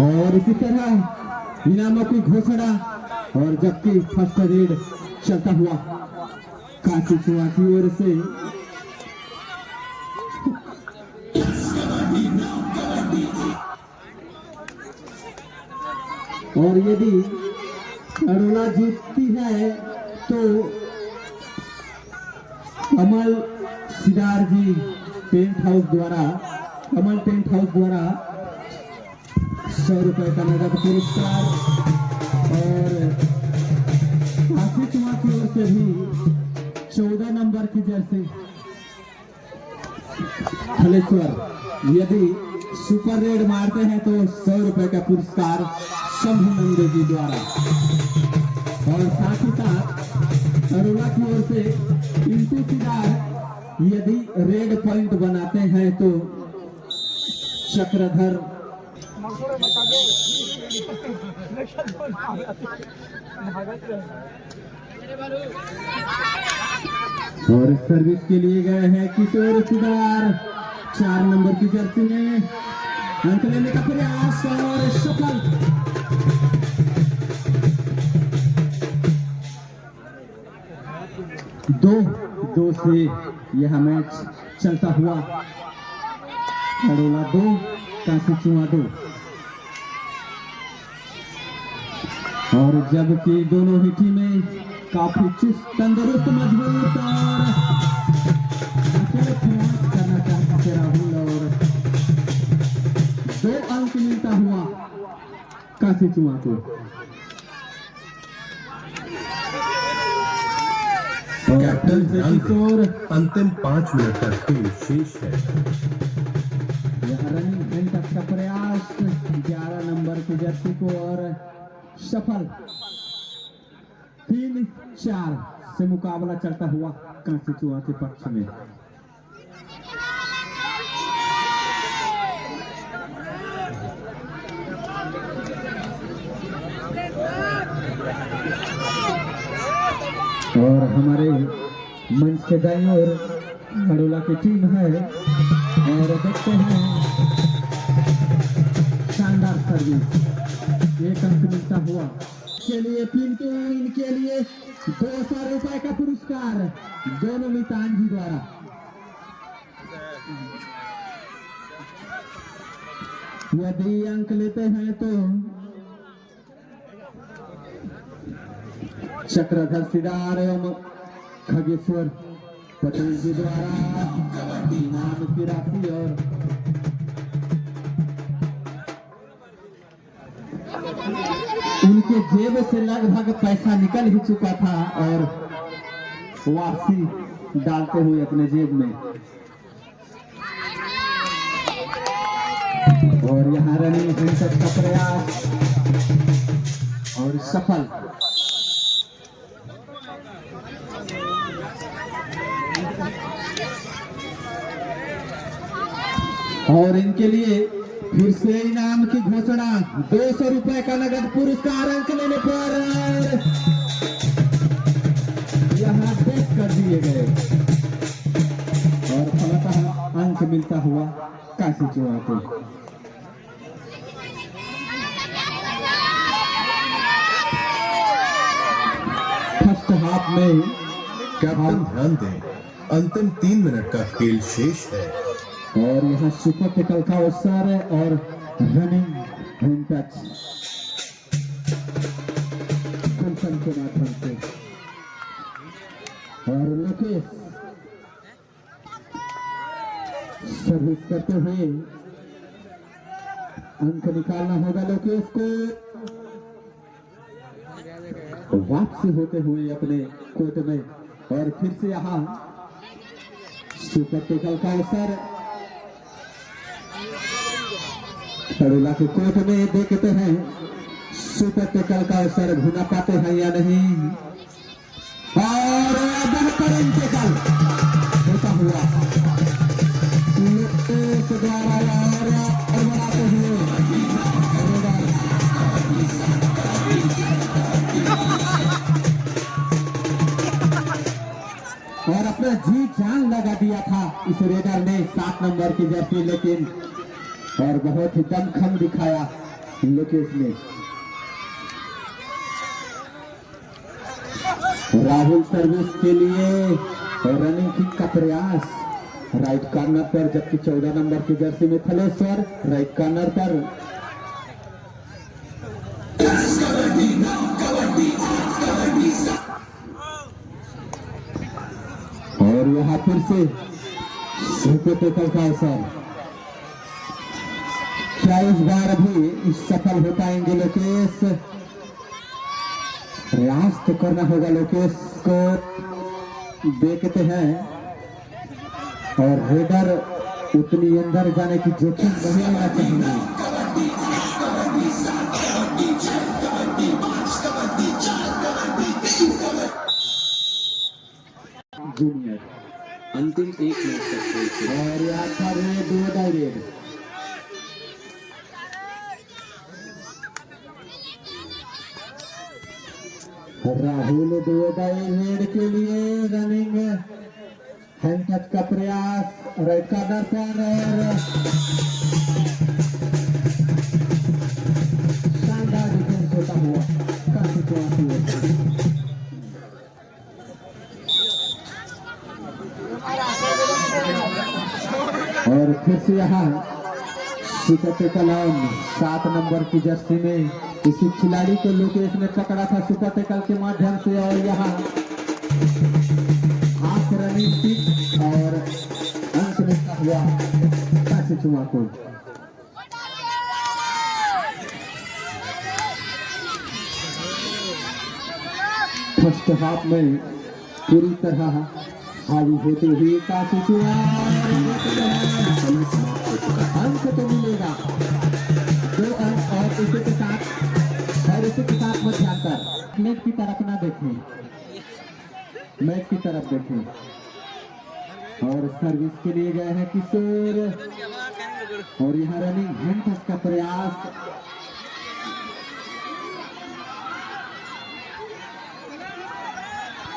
और इसी तरह इनामों की घोषणा और जबकि फर्स्ट रेड चलता हुआ काशी चुआ की ओर से और यदि अरोला जीतती है तो अमल सिदार जी टेंट हाउस द्वारा 100 रुपए का नगद पुरस्कार और काशी चुआ की ओर से भी 14 नंबर की जर्सी हलेश्वर यदि सुपर रेड मारते हैं तो 100 रुपए का पुरस्कार शंभु नंदे जी द्वारा और साथ ही साथ अरोला की ओर से इंटू सिदार यदि रेड पॉइंट बनाते हैं तो चक्रधर और सर्विस के लिए गए हैं किशोर सिदार 4 नंबर की जर्सी में अंक लेने का प्रयास और सफल। दो से यह मैच चलता हुआ अरोला 2 काशी चुआ 2 और जबकि दोनों ही टीमें काफी चुस्त तंदुरुस्त मजबूत और करना चाहते थे राहुल और 2 अंक मिलता हुआ काशी चुआ को। कैप्टन किशोर अंतिम 5 मिनट का खेल शेष है। यह रनिंग घंटा का प्रयास 11 नंबर की जर्सी को और सफल 3-4 से मुकाबला चलता हुआ कांसी चुआ के पक्ष में। और हमारे मंच के दाईं ओर अरोला की टीम है और देखते हैं शानदार सर्विस 1 अंक मिलता हुआ के लिए पिंटू इनके लिए 200 रुपए का पुरस्कार दोनों मितान जी द्वारा। यदि अंक लेते हैं तो चक्रधर सिदार एवं खगेश्वर पटेल जी द्वारा इनाम की राशि और उनके जेब से लगभग पैसा निकल ही चुका था और वापसी डालते हुए अपने जेब में और यहाँ रनिंग घंटे का प्रयास और सफल। और इनके लिए फिर से इनाम की घोषणा 200 रुपए का नगद पुरस्कार अंक लेने पर यहाँ बेच कर दिए गए और फलतः अंक मिलता हुआ काशी चुआ को। फर्स्ट हाफ में कैप्टन ध्यान दें, अंतिम 3 मिनट का खेल शेष है और यहाँ सुपर टेकल का अवसर है और रनिंग हैंड टच गुलशन के माध्यम से और लोकेश सर्विस करते हुए अंक निकालना होगा लोकेश को वापसी होते हुए अपने कोर्ट में और फिर से यहाँ सुपर टेकल का अवसर अरोला के कोर्ट में देखते हैं सुपर टेकल का अवसर भुना पाते हैं या नहीं और बेहतरीन टेकल होता हुआ द्वारा और बनाते हुए और अपना जी जान लगा दिया था इस रेडर ने 7 नंबर की जर्सी लेकिन और बहुत ही दमखम दिखाया लोकेश ने राहुल सर्विस के लिए रनिंग किक का प्रयास राइट कॉर्नर पर, जबकि 14 नंबर की जर्सी में थलेश्वर राइट कॉर्नर पर। और यहाँ फिर से सुपर टेकल का अवसर, क्या इस बार भी सफल हो पाएंगे लोकेश? प्रयास तो करना होगा लोकेश को, देखते हैं। और हेडर उतनी अंदर जाने की जोखिम नहीं लेना चाहेंगे। जूनियर अंतिम 1 मिनट तक खेल से और यहाँ था रेड, दो रेड। राहुल दो रेड के लिए रनिंग हैंड टच का प्रयास राइट कॉर्नर पर, और शानदार डिफेंस होता हुआ काफी और फिर से यहाँ सुपर टेकल ऑन 7 नंबर की जर्सी में किसी खिलाड़ी को लोकेश ने पकड़ा था सुपर टेकल के माध्यम से, और यहाँ हाथ रनिंग किक और अंत में हुआ काशी चुमा को। फर्स्ट हाफ में पूरी तरह हावी होते हुए काशी चुमा अंक तो मिलेगा 2 अंक, और इसी के साथ मध्यांतर। मैच की तरफ ना देखें, मैच की तरफ देखें। और सर्विस के लिए गए हैं किशोर, और यहाँ रनिंग हैंड टच का प्रयास,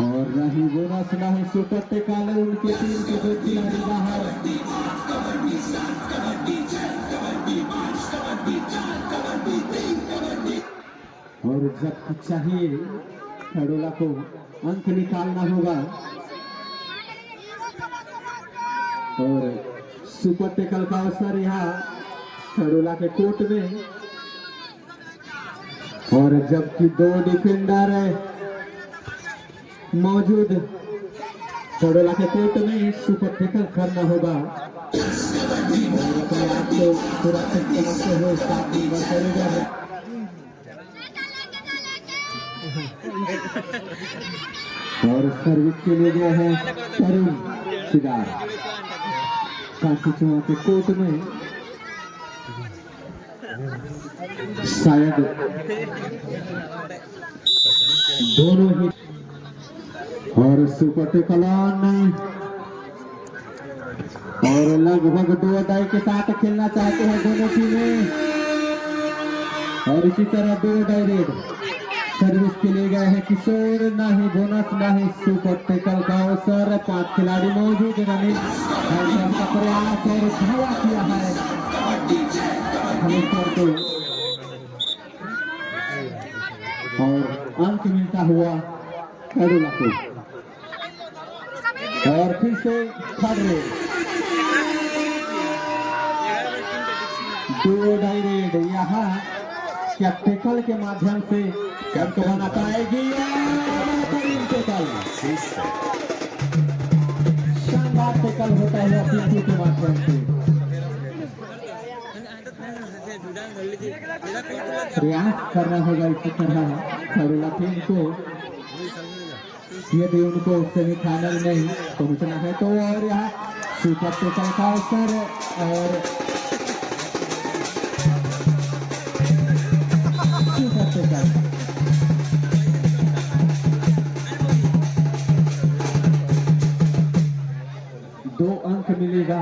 और नहीं बोनस नहीं सुपर टेकल, उनके टीम के 2 खिलाड़ी बाहर। और जब चाहिए खड़ोला को अंक निकालना होगा, और सुपर टेकल का अवसर यहाँ खड़ोला के कोर्ट में, और जबकि 2 डिफेंडर मौजूद खड़ोला के कोर्ट में सुपर टेकल करना होगा। और अपने आप को सुरक्षित समझते हुए 7 नंबर करेगा। और सर्विस के लिए गया है तरुण सिदार काशी चुमा के कोर्ट में, शायद दोनों ही। और सुपर टेकल ऑन, और लगभग 2 अदाई के साथ खेलना चाहते हैं दोनों टीमें, और इसी तरह 2 अदाई रेड। सर्विस के लिए गए हैं किशोर, ना ही बोनस ना ही सुपर टेकल का अवसर। 5 खिलाड़ी मौजूद, रनिंग का प्रयास और धावा किया है हमेशर को, और अंक मिलता हुआ खड़ोला को। और फिर से थर्ड रेड, 2 रेड। यहाँ क्या टेकल के माध्यम से अंक बना पाएगी? शानदार टेकल होता है पीछे के माध्यम से। प्रयास करना होगा इसी तरह खड़ोला टीम को, यदि उनको सेमीफाइनल में पहुंचना है तो। और यहाँ सुपर टेकल का अवसर, और सुपर टेकल 2 अंक मिलेगा।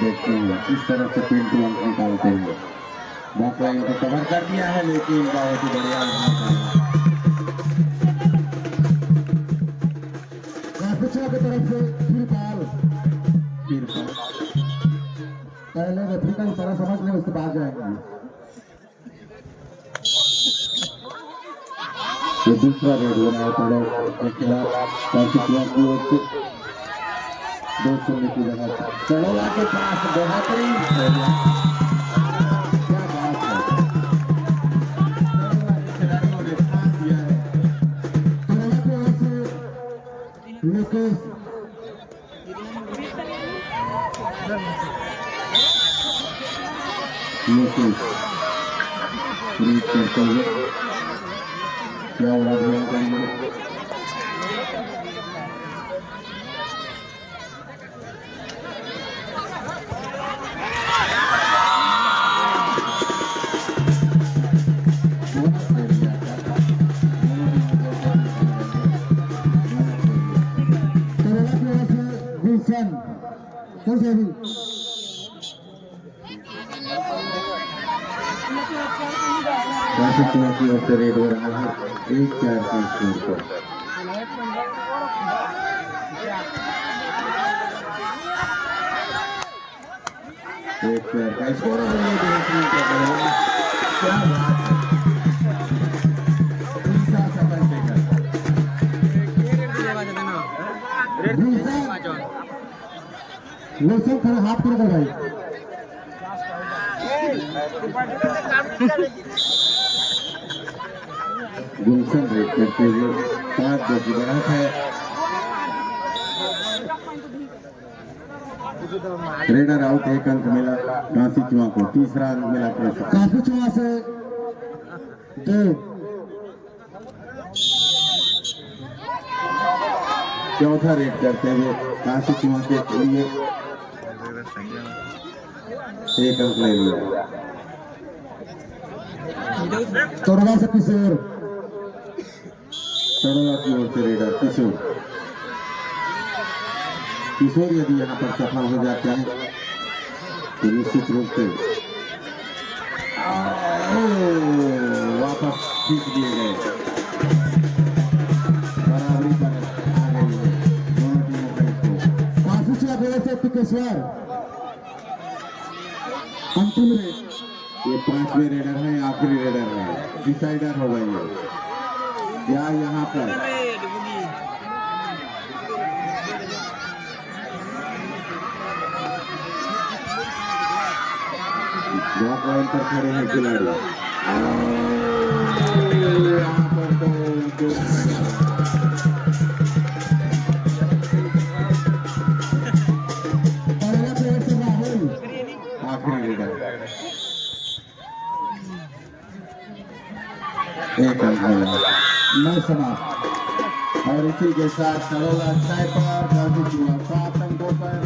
देखते हैं किस तरह से पिंटू अंक निकालते हैं। बैक लाइन को कवर कर दिया है लेकिन बहुत ही बढ़िया काफिचा की तरफ से फिर बॉल। पहले रेफरी का इशारा समझ लें उसके बाद जाएंगे। ये दूसरा रेड हो रहा है पड़ोस के खिलाफ काफिचा की ओर से 2-0 की जगह चढ़ोला के पास बेहतरीन क्या बात है। खिलाड़ियों ने ठान दिया है। चढ़ोला की ओर से लोकेश रीड करते हुए क्या हो रहा है चढ़ोला की ओर से गुलशन फिर से भी काफिचा की ओर से रेड हो रहा है 1-4 के स्कोर पर। एक प्लेयर का स्कोर और ये बेहतरीन कर रहे हैं। क्या बात है। तीसरा सफल टेकर। गुलशन खड़े हाथ खड़े कर भाई। गुलशन रेड करते हुए 5-2 की बढ़त है। रेडर आउट 1 अंक मिला काफिचा को। तीसरा अंक मिला काफिचा। काफिचा से 2 चौथा रेड करते हुए काफिचा के लिए 1 अंक ले लिया। चढ़ोला से किशोर चढ़ोला की ओर से रेडर किशोर यदि यहाँ पर सफल हो जाते हैं तो निश्चित रूप से वापस खींच दिए गए। बराबरी पर आ गई है दोनों टीमों का स्कोर। काफिचा की ओर से टिकेश्वर अंतिम रेड। ये 5वें रेडर है आखिरी रेडर है डिसाइडर होगा ये या यहाँ पर ब्लॉक लाइन पर खड़े हैं खिलाड़ी। यहाँ पर तो चढ़ोला की ओर से राहुल आखिरी रेडर 1 अंक मिला। मैच समाप्त। और इसी के साथ चढ़ोला 6 पर काफिचा 7 अंकों पर